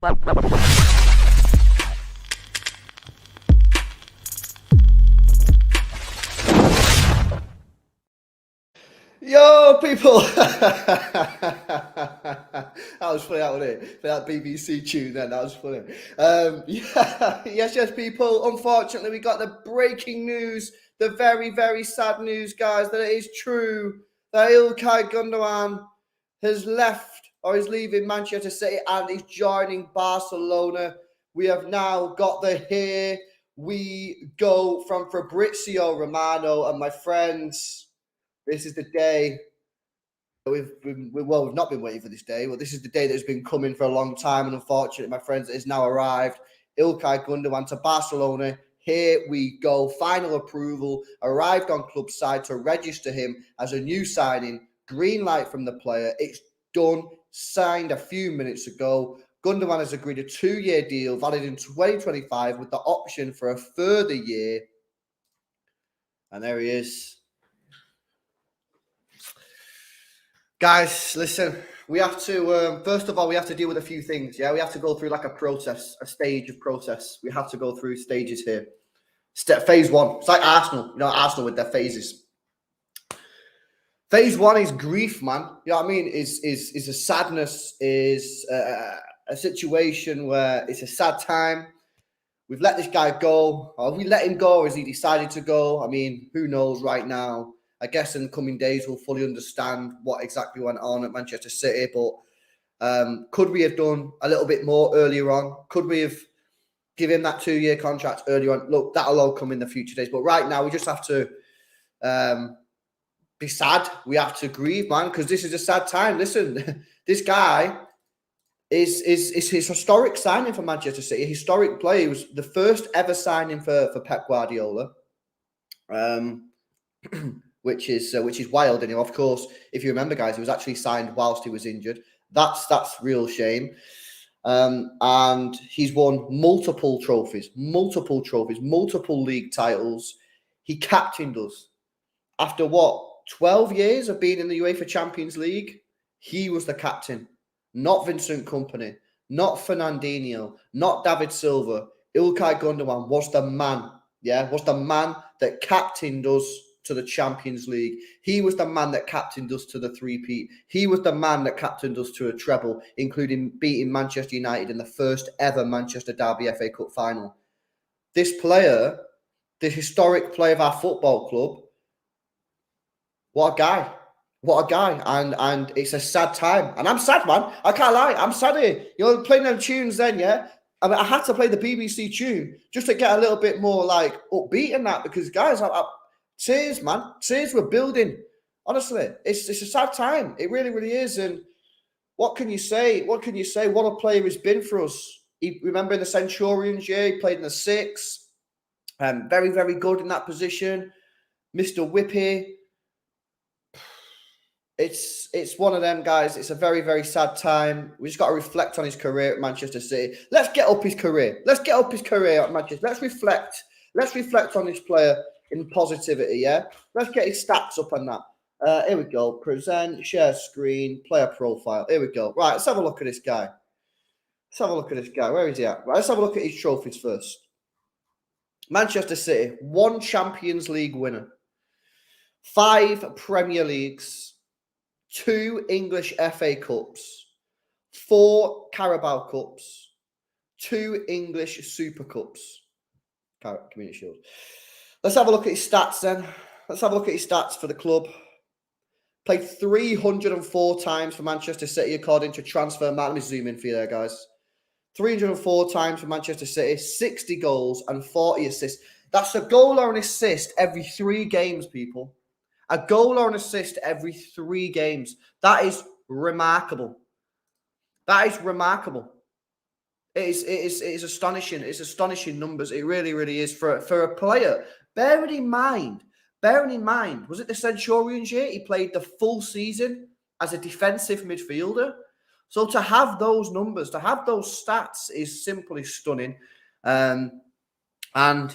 Yo, people! That was funny, that wasn't it? For that BBC tune then, that was funny. Yes, people. Unfortunately, we got the breaking news, the very, very sad news, guys, that it is true that Ilkay Gundogan has left or is leaving Manchester City and is joining Barcelona. We have now got the here we go from Fabrizio Romano, and my friends, this is the day we've not been waiting for this day, but this is the day that's been coming for a long time. And unfortunately, my friends, it has now arrived. Ilkay Gundogan to Barcelona. Here we go. Final approval. Arrived on club side to register him as a new signing. Green light from the player. It's done. Signed a few minutes ago. Gundogan has agreed a 2-year deal valid in 2025 with the option for a further year. And there he is. Guys, listen, we have to, first of all, we have to deal with a few things, yeah? We have to go through like a process, a stage of process. We have to go through stages here. Phase one, it's like Arsenal, Arsenal with their phases. Phase one is grief, man. You know what I mean? Is a sadness, is a situation where it's a sad time. We've let this guy go. Or we let him go, or has he decided to go? I mean, who knows right now? I guess in the coming days, we'll fully understand what exactly went on at Manchester City. But could we have done a little bit more earlier on? Could we have given him that 2-year contract earlier on? Look, that'll all come in the future days. But right now, we just have to be sad. We have to grieve, man, because this is a sad time. Listen, this guy is his historic signing for Manchester City. A historic play. It was the first ever signing for Pep Guardiola. Which is wild. And of course, if you remember, guys, he was actually signed whilst he was injured. That's real shame. And he's won multiple trophies, multiple league titles. He captained us. After 12 years of being in the UEFA Champions League, he was the captain. Not Vincent Kompany, not Fernandinho, not David Silva. Ilkay Gundogan was the man, was the man that captained us to the Champions League. He was the man that captained us to the three-peat. He was the man that captained us to a treble, including beating Manchester United in the first ever Manchester Derby FA Cup final. This player, the historic player of our football club, what a guy. What a guy. And it's a sad time. And I'm sad, man. I can't lie. I'm sad here. You're playing them tunes then, yeah? I mean, I had to play the BBC tune just to get a little bit more like upbeat in that, because guys, tears, man. Tears were building. Honestly, it's a sad time. It really, really is. And what can you say? What can you say? What a player he's been for us. Remember in the Centurions, he played in the 6. Very, very good in that position. Mr. Whippy. It's one of them, guys. It's a very, very sad time. We just got to reflect on his career at Manchester City. Let's get up his career. Let's get up his career at Manchester. Let's reflect. Let's reflect on this player in positivity, yeah? Let's get his stats up on that. Here we go. Present, share screen, player profile. Here we go. Right, let's have a look at this guy. Where is he at? Right, let's have a look at his trophies first. Manchester City, 1 Champions League winner, 5 Premier Leagues, 2 English FA Cups, 4 Carabao Cups, 2 English Super Cups, Community Shield. Let's have a look at his stats then. Let's have a look at his stats for the club. Played 304 times for Manchester City, according to Transfermarkt. Let me zoom in for you there, guys. 304 times for Manchester City, 60 goals and 40 assists. That's a goal or an assist every 3 games, people. A goal or an assist every 3 games. That is remarkable. It is astonishing. It's astonishing numbers. It really, really is for a player. Bearing in mind, was it the Centurions year? He played the full season as a defensive midfielder. So to have those numbers, to have those stats is simply stunning. And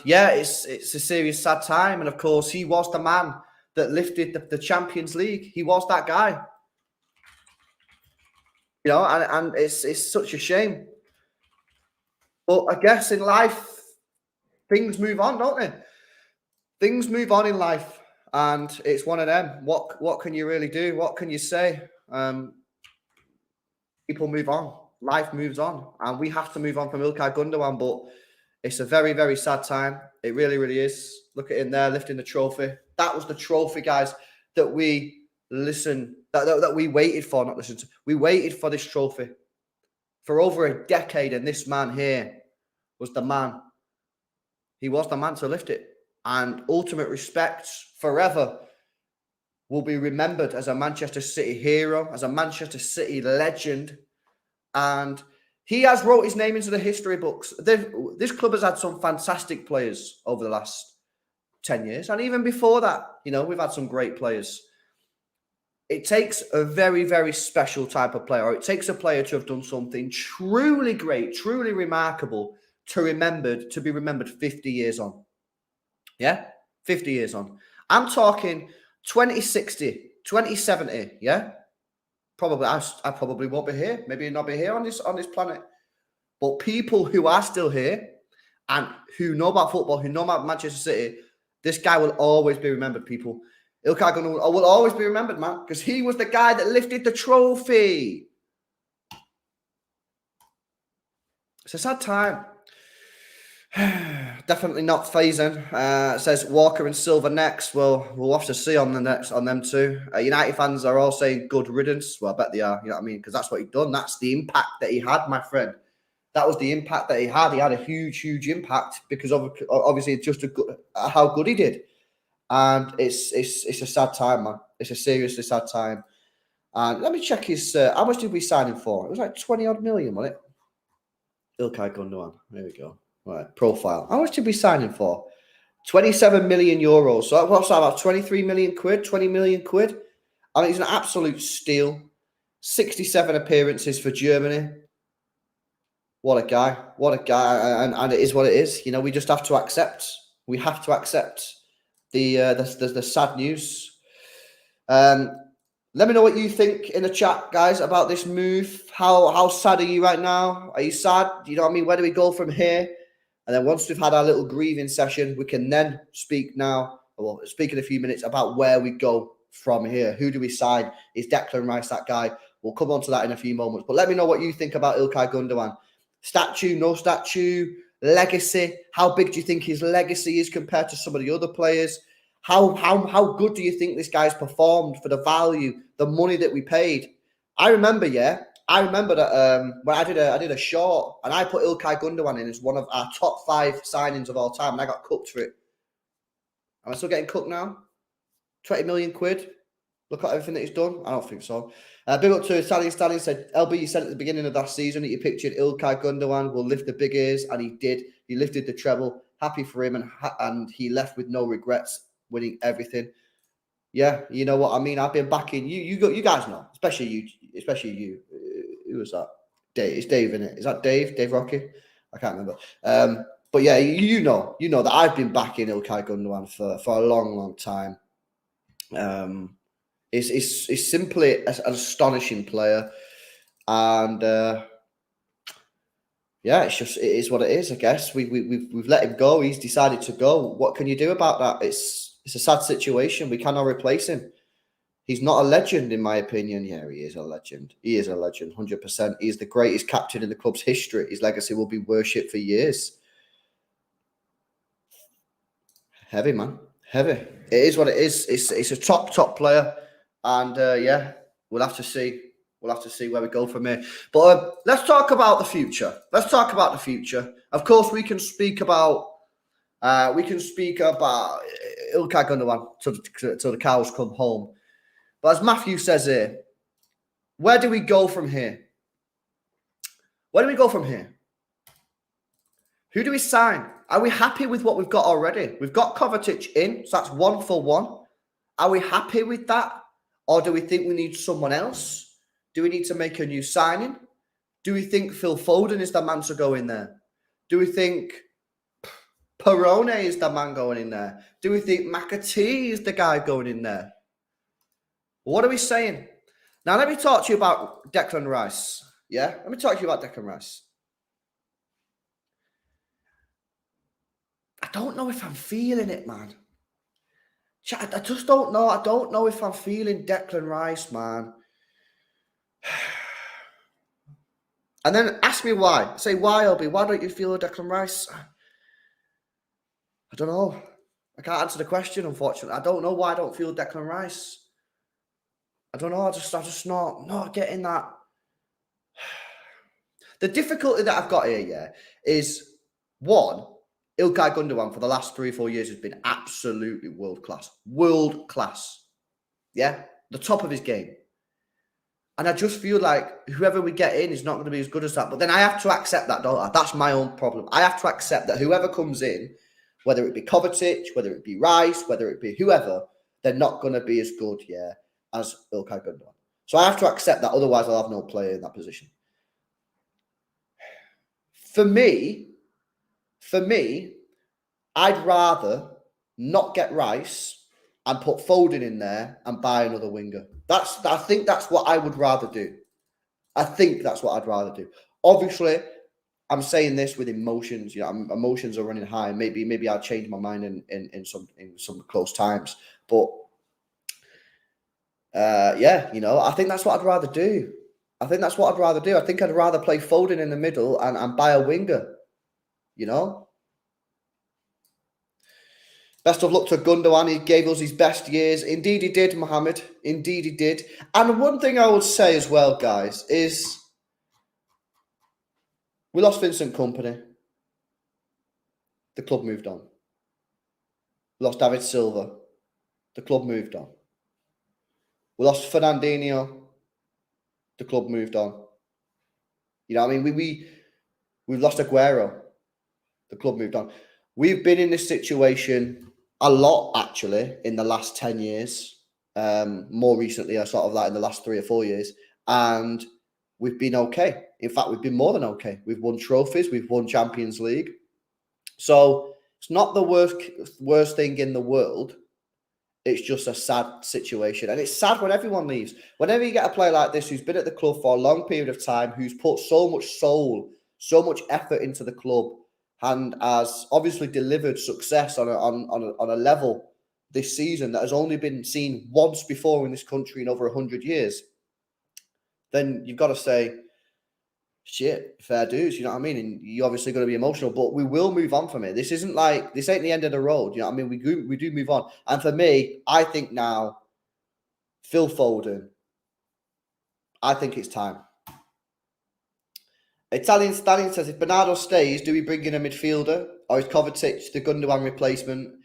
yeah, it's a serious sad time. And of course, he was the man that lifted the Champions League. He was that guy. And it's such a shame. But I guess in life, things move on, don't they? Things move on in life, and it's one of them. What can you really do? What can you say? People move on. Life moves on, and we have to move on from Ilkay Gundogan. But it's a very, very sad time. It really, really is. Look at him there lifting the trophy. That was the trophy, guys, that we that we waited for. Not listened to. We waited for this trophy for over a decade, and this man here was the man. He was the man to lift it. And ultimate respect forever will be remembered as a Manchester City hero, as a Manchester City legend. And he has wrote his name into the history books. This club has had some fantastic players over the last 10 years. And even before that, we've had some great players. It takes a very, very special type of player, or it takes a player to have done something truly great, truly remarkable to be remembered 50 years on. Yeah? 50 years on. I'm talking 2060, 2070, yeah? Probably, I probably won't be here. Maybe not be here on this planet. But people who are still here and who know about football, who know about Manchester City, this guy will always be remembered, people. Ilkay Gundogan will always be remembered, man, because he was the guy that lifted the trophy. It's a sad time. Definitely not phasing. It says Walker and Silva next. Well, we'll have to see on them two. United fans are all saying good riddance. Well, I bet they are. You know what I mean? Because that's what he'd done. That's the impact that he had, my friend. That was the impact that he had. He had a huge, huge impact because obviously it's just how good he did. And it's a sad time, man. It's a seriously sad time. And let me check his. How much did we sign him for? It was like 20 odd million, wasn't it? Ilkay Gundogan. There we go. Right, profile. How much did we sign him for? 27 million euros. So what's that, about 23 million quid, 20 million quid? I mean, he's an absolute steal. 67 appearances for Germany. What a guy. What a guy. And it is what it is. We just have to accept. We have to accept the sad news. Let me know what you think in the chat, guys, about this move. How sad are you right now? Are you sad? You know what I mean? Where do we go from here? And then once we've had our little grieving session, we can then speak in a few minutes about where we go from here. Who do we sign? Is Declan Rice that guy? We'll come on to that in a few moments. But let me know what you think about Ilkay Gundogan. Statue, no statue, legacy. How big do you think his legacy is compared to some of the other players? How good do you think this guy's performed for the value, the money that we paid? I remember that when I did a short and I put Ilkay Gundogan in as one of our top 5 signings of all time, and I got cooked for it. Am I still getting cooked now? 20 million quid. Look at everything that he's done. I don't think so. Big up to Stallion said, LB, you said at the beginning of that season that you pictured Ilkay Gundogan will lift the big ears, and he did. He lifted the treble. Happy for him, and he left with no regrets, winning everything. Yeah, you know what I mean. I've been backing you. You guys know, especially you. Who was that? Dave. It's Dave, isn't it? Is that Dave? Dave Rocky? I can't remember. But yeah, you know that I've been backing Ilkay Gundogan for a long, long time. It's simply an astonishing player, and yeah, it is what it is. I guess we've let him go. He's decided to go. What can you do about that? It's a sad situation. We cannot replace him. He's not a legend, in my opinion. Yeah, he is a legend. He is a legend, 100%. He is the greatest captain in the club's history. His legacy will be worshipped for years. Heavy, man. Heavy. It is what it is. It's a top player. And, yeah, we'll have to see. We'll have to see where we go from here. But let's talk about the future. Of course, we can speak about Ilkay Gundogan till the cows come home. But as Matthew says here, where do we go from here? Where do we go from here? Who do we sign? Are we happy with what we've got already? We've got Kovacic in, so that's 1 for 1. Are we happy with that? Or do we think we need someone else? Do we need to make a new signing? Do we think Phil Foden is the man to go in there? Do we think Perone is the man going in there? Do we think McAtee is the guy going in there? What are we saying? Now, let me talk to you about Declan Rice. Yeah? Let me talk to you about Declan Rice. I don't know if I'm feeling it, man. I just don't know. I don't know if I'm feeling Declan Rice, man. And then ask me why. Say, why, Obi? Why don't you feel Declan Rice? I don't know. I can't answer the question, unfortunately. I don't know why I don't feel Declan Rice. I don't know. I just not getting that. The difficulty that I've got here, yeah, is one, Ilkay Gundogan for the last 3 or 4 years has been absolutely world class. World class. Yeah? The top of his game. And I just feel like whoever we get in is not going to be as good as that. But then I have to accept that, don't I? That's my own problem. I have to accept that whoever comes in, whether it be Kovacic, whether it be Rice, whether it be whoever, they're not going to be as good, yeah, as Ilkay Gundogan. So I have to accept that. Otherwise, I'll have no player in that position. For me, I'd rather not get Rice and put Foden in there and buy another winger. I think that's what I would rather do. I think that's what I'd rather do. Obviously, I'm saying this with emotions. Emotions are running high. Maybe I'll change my mind in some close times. But yeah, I think that's what I'd rather do. I think I'd rather play Foden in the middle and buy a winger. Best of luck to Gundogan. He gave us his best years. Indeed he did, Mohammed. Indeed he did. And one thing I would say as well, guys, is we lost Vincent Kompany. The club moved on. We lost David Silva. The club moved on. We lost Fernandinho. The club moved on. I mean? We've lost Aguero. The club moved on. We've been in this situation a lot, actually, in the last 10 years. More recently, I sort of like in the last 3 or 4 years. And we've been okay. In fact, we've been more than okay. We've won trophies. We've won Champions League. So it's not the worst thing in the world. It's just a sad situation. And it's sad when everyone leaves. Whenever you get a player like this who's been at the club for a long period of time, who's put so much soul, so much effort into the club, and has obviously delivered success on a level this season that has only been seen once before in this country in over 100 years, then you've got to say, shit, fair dues, you know what I mean? And you're obviously going to be emotional, but we will move on from it. This ain't the end of the road, you know what I mean? We do move on. And for me, I think now, Phil Foden, I think it's time. Italian Stallion says, if Bernardo stays, do we bring in a midfielder? Or is Kovacic the Gundogan replacement?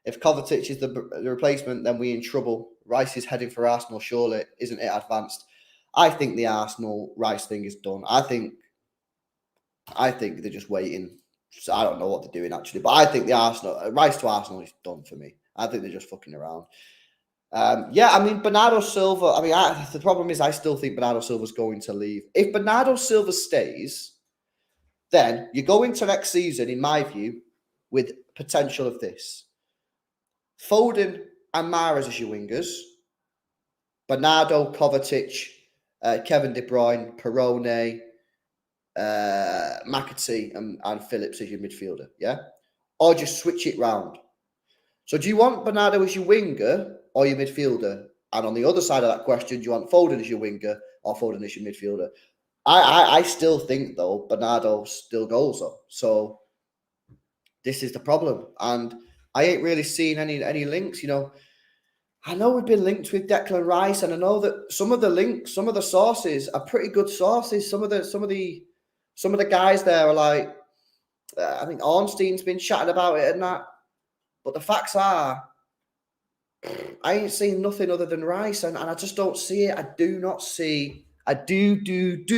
If Kovacic is the replacement, then we're in trouble. Rice is heading for Arsenal, surely. Isn't it advanced? I think the Arsenal Rice thing is done. I think they're just waiting. So I don't know what they're doing, actually. But I think the Rice to Arsenal is done for me. I think they're just fucking around. Yeah, I mean, Bernardo Silva, the problem is I still think Bernardo Silva's going to leave. If Bernardo Silva stays, then you go into next season, in my view, with potential of this. Foden and Mahrez as your wingers. Bernardo, Kovacic, Kevin De Bruyne, Perone, McAtee and Phillips as your midfielder, yeah? Or just switch it round. So do you want Bernardo as your winger or your midfielder? And on the other side of that question, do you want Foden as your winger or Foden as your midfielder? I still think, though, Bernardo still goes, though. So this is the problem. And I ain't really seen any links, I know we've been linked with Declan Rice, and I know that some of the sources are pretty good sources. Some of the guys there are like, I think Ornstein's been chatting about it and that. But the facts are, I ain't seen nothing other than Rice, and I just don't see it. I do not see Declan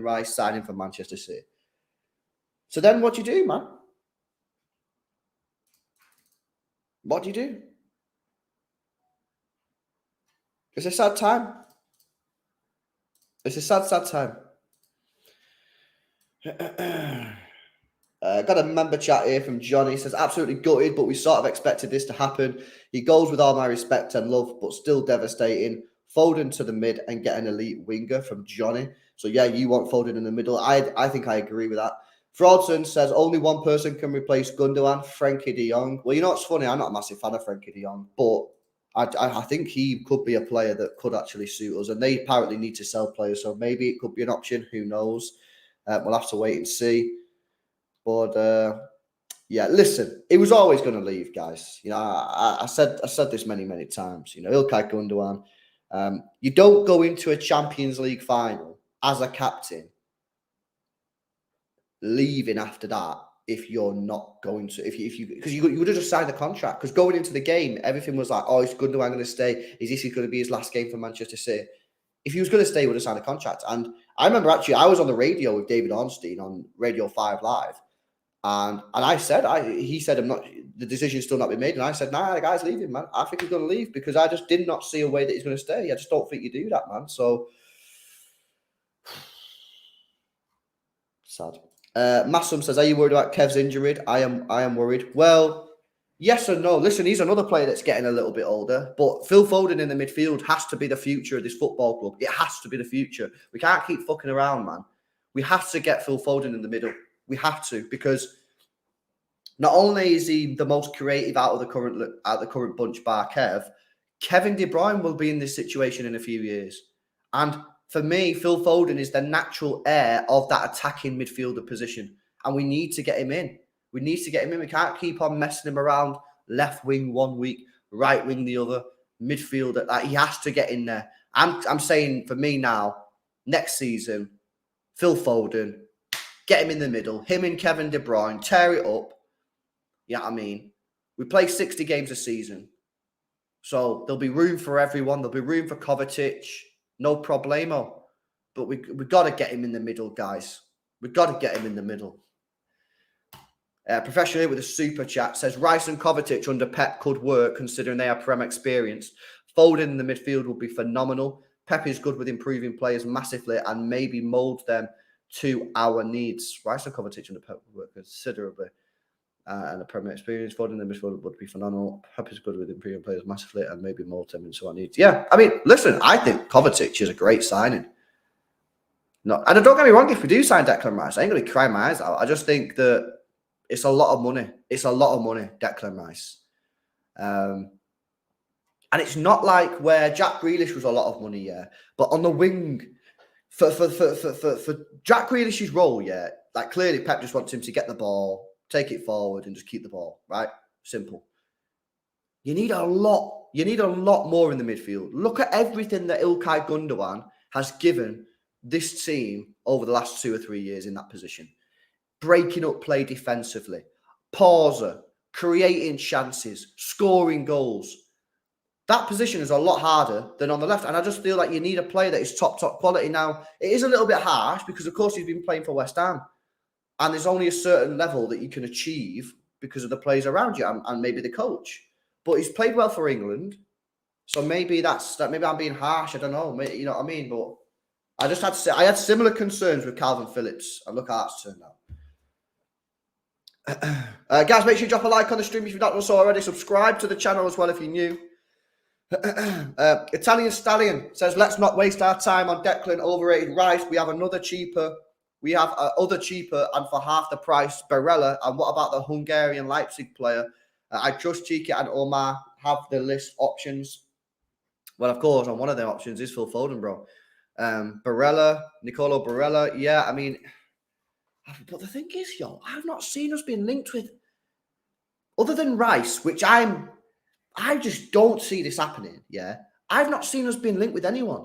Rice signing for Manchester City. So then what do you do, man? What do you do? It's a sad time. It's a sad, sad time. Got a member chat here from Johnny. He says, absolutely gutted, but we sort of expected this to happen. He goes with all my respect and love, but still devastating. Foden to the mid and get an elite winger from Johnny. So, yeah, you want Foden in the middle. I think I agree with that. Fraudson says only one person can replace Gundogan, Frankie de Jong. Well, you know what's funny? I'm not a massive fan of Frankie de Jong, but I think he could be a player that could actually suit us. And they apparently need to sell players, so maybe it could be an option. Who knows? We'll have to wait and see. But yeah, listen, he was always going to leave, guys. You know, I said this many times. You know, Ilkay Gundogan. You don't go into a Champions League final as a captain, leaving after that if you're not going to, if you because you would have just signed the contract. Because going into the game, everything was like, oh, is Gundogan going to stay? Is this going to be his last game for Manchester City? If he was going to stay, he would have signed a contract. And I remember actually, I was on the radio with David Ornstein on Radio 5 Live. And I said, he said, the decision's still not been made. And I said, nah, the guy's leaving, man. I think he's going to leave because I just did not see a way that he's going to stay. I just don't think you do that, man. So, sad. Massum says, are you worried about Kev's injury? I am worried. Well, yes and no. Listen, he's another player that's getting a little bit older, but Phil Foden in the midfield has to be the future of this football club. It has to be the future. We can't keep fucking around, man. We have to get Phil Foden in the middle. We have to, because not only is he the most creative out of the current bunch bar Kev, Kevin De Bruyne will be in this situation in a few years. And for me, Phil Foden is the natural heir of that attacking midfielder position. And we need to get him in. We need to get him in. We can't keep on messing him around. Left wing one week, right wing the other, midfielder. Like, he has to get in there. I'm saying for me now, next season, Phil Foden, get him in the middle. Him and Kevin De Bruyne, tear it up. You know what I mean? We play 60 games a season. So there'll be room for everyone. There'll be room for Kovacic. No problemo. But we got to get him in the middle, guys. We've got to get him in the middle. Professionally with a super chat says, Rice and Kovacic under Pep could work considering they are Prem experienced. Foden in the midfield would be phenomenal. Pep is good with improving players massively and maybe mould them to our needs. Rice and Kovacic under Pep would work considerably. And the Premier experience, Foden in the midfield would be phenomenal. Pep is good with improving players massively and maybe mould them into our needs. Yeah, I mean, listen, I think Kovacic is a great signing. No, and don't get me wrong, if we do sign Declan Rice, I ain't going to cry my eyes out. I just think that it's a lot of money. It's a lot of money, Declan Rice. And it's not like where Jack Grealish was a lot of money, yeah. But on the wing, for Jack Grealish's role, yeah, like clearly Pep just wants him to get the ball, take it forward, and just keep the ball, right? Simple. You need a lot. You need a lot more in the midfield. Look at everything that Ilkay Gundogan has given this team over the last 2 or 3 years in that position. Breaking up play defensively, pauser, creating chances, scoring goals. That position is a lot harder than on the left. And I just feel like you need a player that is top quality. Now, it is a little bit harsh because, of course, he's been playing for West Ham. And there's only a certain level that you can achieve because of the players around you and maybe the coach. But he's played well for England. So maybe maybe I'm being harsh. I don't know. Maybe, you know what I mean? But I just had to say, I had similar concerns with Calvin Phillips. And look how it's turned out. Guys, make sure you drop a like on the stream if you've not done so already. Subscribe to the channel as well if you're new. Italian Stallion says, let's not waste our time on Declan, overrated Rice. We have other cheaper and for half the price, Barella. And what about the Hungarian Leipzig player? I trust Cheeky and Omar have the list options. Well, of course, on one of their options is Phil Foden, bro. Nicolo Barella. Yeah, I mean, but the thing is, I've not seen us being linked with, other than Rice, which I just don't see this happening, yeah? I've not seen us being linked with anyone.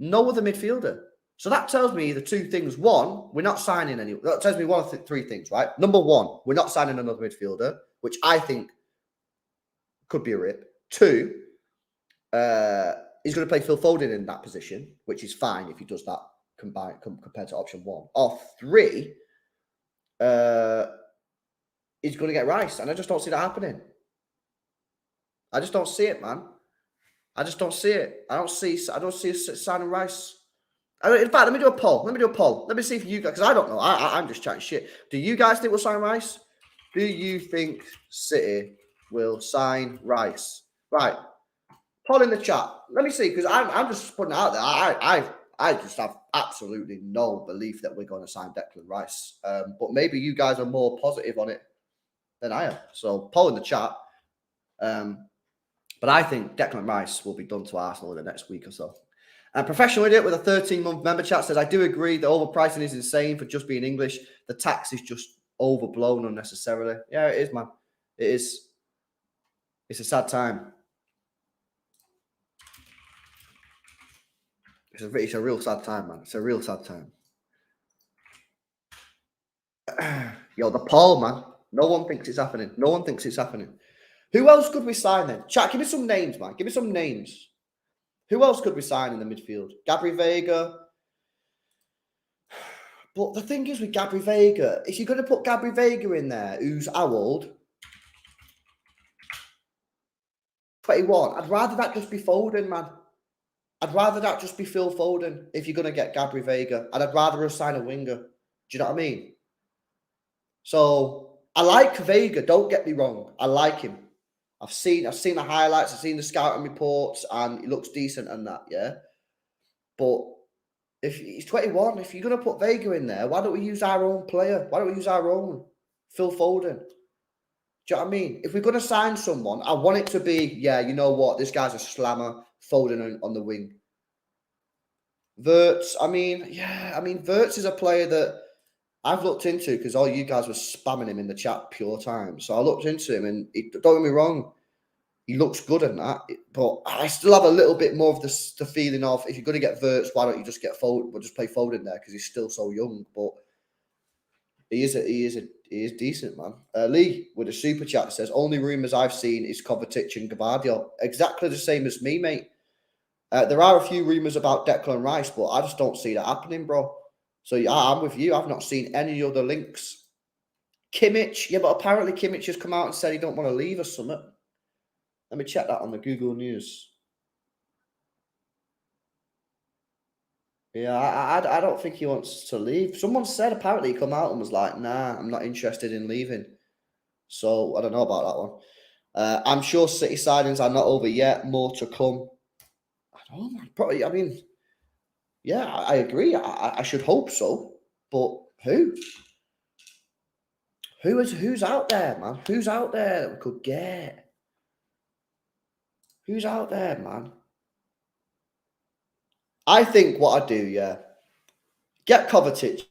No other midfielder. So that tells me the two things. One, we're not signing anyone. That tells me one of three things, right? Number one, we're not signing another midfielder, which I think could be a rip. Two, he's going to play Phil Foden in that position, which is fine if he does that compared to option one. Or three, he's going to get Rice, and I just don't see that happening. I just don't see it, man. I just don't see it. I don't see us signing Rice. In fact, let me do a poll. Let me see if you guys, because I don't know. I'm just chatting shit. Do you guys think we'll sign Rice? Do you think City will sign Rice? Right. Poll in the chat. Let me see, because I'm just putting it out there. I just have absolutely no belief that we're going to sign Declan Rice. But maybe you guys are more positive on it than I am. So poll in the chat. But I think Declan Rice will be done to Arsenal in the next week or so. And Professional Idiot with a 13-month member chat says, I do agree the overpricing is insane for just being English. The tax is just overblown unnecessarily. Yeah, it is, man. It is. It's a sad time. It's a real sad time, man. It's a real sad time. Yo, the poll, man. No one thinks it's happening. No one thinks it's happening. Who else could we sign then? Chat, give me some names, man. Give me some names. Who else could we sign in the midfield? Gabri Vega. But the thing is with Gabri Vega, if you're going to put Gabri Vega in there, who's how old? 21. I'd rather that just be Foden, man. I'd rather that just be Phil Foden if you're going to get Gabri Vega. And I'd rather us sign a winger. Do you know what I mean? So I like Vega, don't get me wrong. I like him. I've seen the highlights, I've seen the scouting reports, and he looks decent and that, yeah. But if he's 21, if you're going to put Vega in there, why don't we use our own player? Why don't we use our own Phil Foden? Do you know what I mean? If we're going to sign someone, I want it to be, yeah, you know what? This guy's a slammer, Foden on the wing. Wirtz, Wirtz is a player that I've looked into because all you guys were spamming him in the chat pure time. So I looked into him and don't get me wrong, he looks good in that. But I still have a little bit more of the feeling of if you're going to get Wirtz, why don't you just get Foden, but just play Foden there because he's still so young. But he is decent, man. Lee with a super chat says only rumours I've seen is Kovacic and Gavardio. Exactly the same as me, mate. There are a few rumours about Declan Rice, but I just don't see that happening, bro. So yeah, I'm with you. I've not seen any other links. Kimmich, yeah, but apparently Kimmich has come out and said he don't want to leave us something. Let me check that on the Google News. Yeah, I don't think he wants to leave. Someone said apparently he come out and was like, nah, I'm not interested in leaving. So I don't know about that one. I'm sure City signings are not over yet. More to come. I don't know, probably. I mean, yeah, I agree. I should hope so. But who? Who's out there, man? Who's out there that we could get? Who's out there, man? I think what I do, yeah, get Kovacic.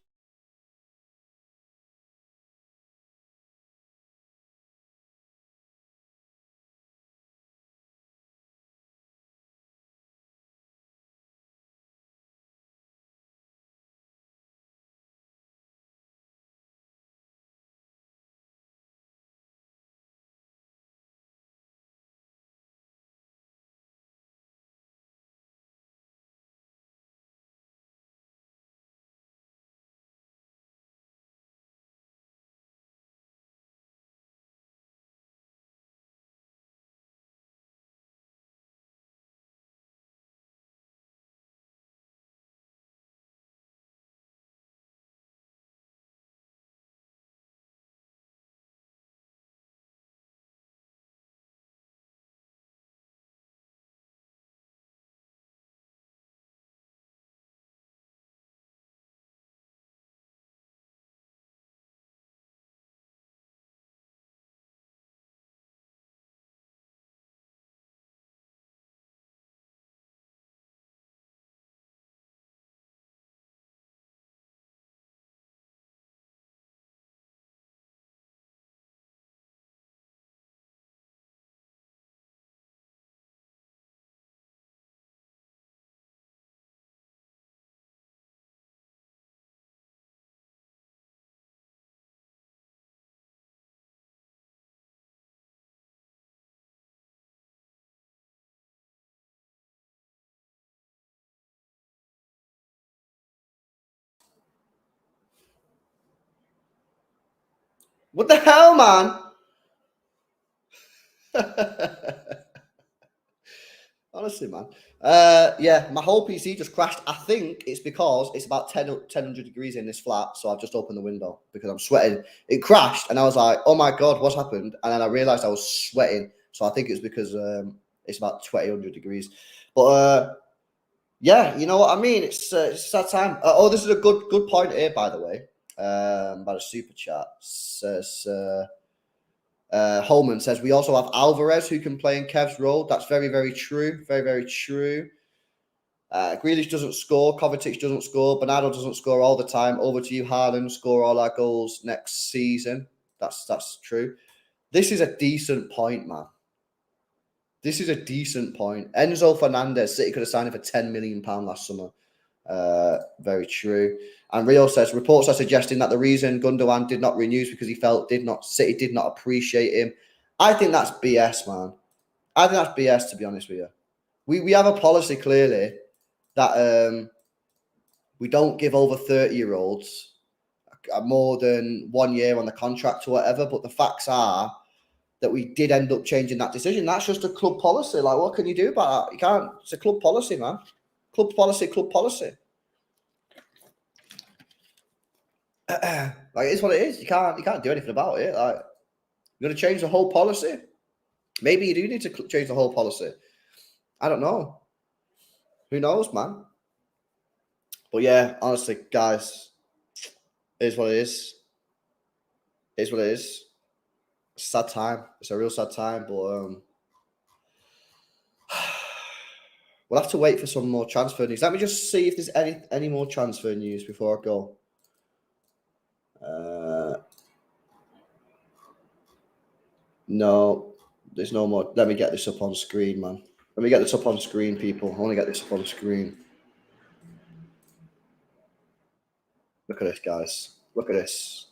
What the hell, man? Honestly, man. Yeah, my whole PC just crashed. I think it's because it's about 100 degrees in this flat, so I've just opened the window because I'm sweating. It crashed, and I was like, oh my God, what's happened? And then I realised I was sweating, so I think it's because it's about 100 degrees. But Yeah, you know what I mean. It's that time. Oh, this is a good point here, by the way. About a super chat says Holman says we also have Alvarez who can play in Kev's role. That's very true. Very true. Grealish doesn't score. Kovacic doesn't score. Bernardo doesn't score all the time. Over to you, Haaland. Score all our goals next season. That's true. This is a decent point, man. This is a decent point. Enzo Fernandez, City could have signed him for £10 million last summer. Very true. And Rio says reports are suggesting that the reason Gundogan did not renew is because he felt City did not appreciate him. I think that's BS, man. I think that's BS, to be honest with you. We have a policy clearly that we don't give over 30-year-olds more than 1 year on the contract or whatever. But the facts are that we did end up changing that decision. That's just a club policy. Like, what can you do about that? You can't. It's a club policy, man. Club policy. Like, it's what it is. You can't do anything about it. Like, you're going to change the whole policy? Maybe you do need to change the whole policy. I don't know. Who knows, man? But yeah, honestly, guys, it is what it is. It is what it is. It's a sad time. It's a real sad time, but we'll have to wait for some more transfer news. Let me just see if there's any more transfer news before I go. No, there's no more. Let me get this up on screen, man. Let me get this up on screen, people. I want to get this up on screen. Look at this, guys. Look at this.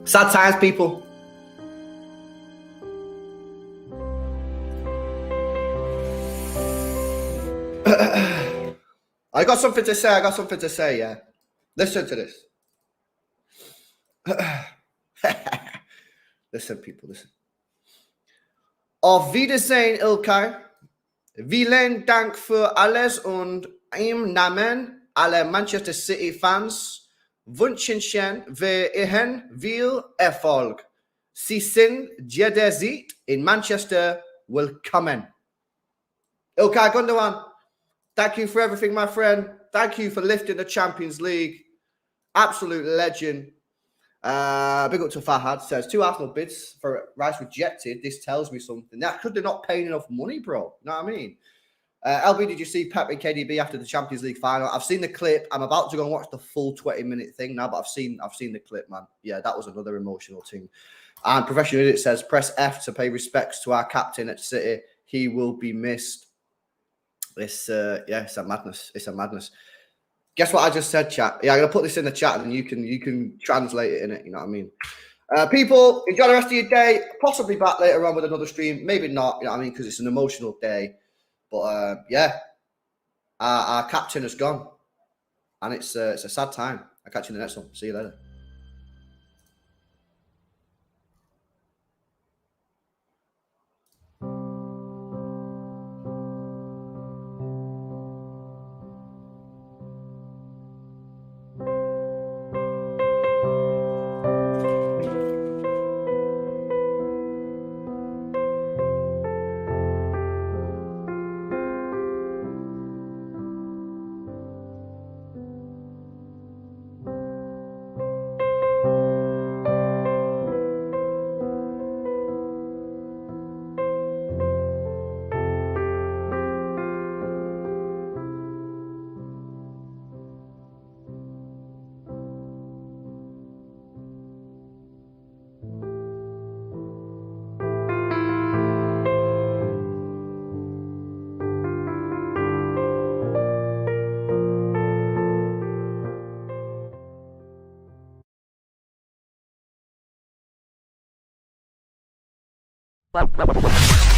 Sad times, people. I got something to say. Yeah, listen to this. Listen, people, listen. Auf Wiedersehen, Ilkay. Vielen Dank für alles und im Namen aller Manchester City Fans wünschen wir Ihnen viel Erfolg. Sie sind jederzeit in Manchester willkommen. Ilkay Gundogan, thank you for everything, my friend. Thank you for lifting the Champions League. Absolute legend. Big up to Fahad, says 2 Arsenal bids for Rice rejected. This tells me something. That could they're not paying enough money, bro. You know what I mean? LB, did you see Pep and KDB after the Champions League final? I've seen the clip. I'm about to go and watch the full 20-minute thing now, but I've seen the clip, man. Yeah, that was another emotional thing. And Professional Idiot says, press F to pay respects to our captain at City. He will be missed. It's it's a madness. It's a madness. Guess what I just said, chat? Yeah, I'm gonna put this in the chat and you can translate it in it. You know what I mean? People, enjoy the rest of your day. Possibly back later on with another stream. Maybe not. You know what I mean? Because it's an emotional day. But yeah, our captain has gone, and it's a sad time. I'll catch you in the next one. See you later. Bye.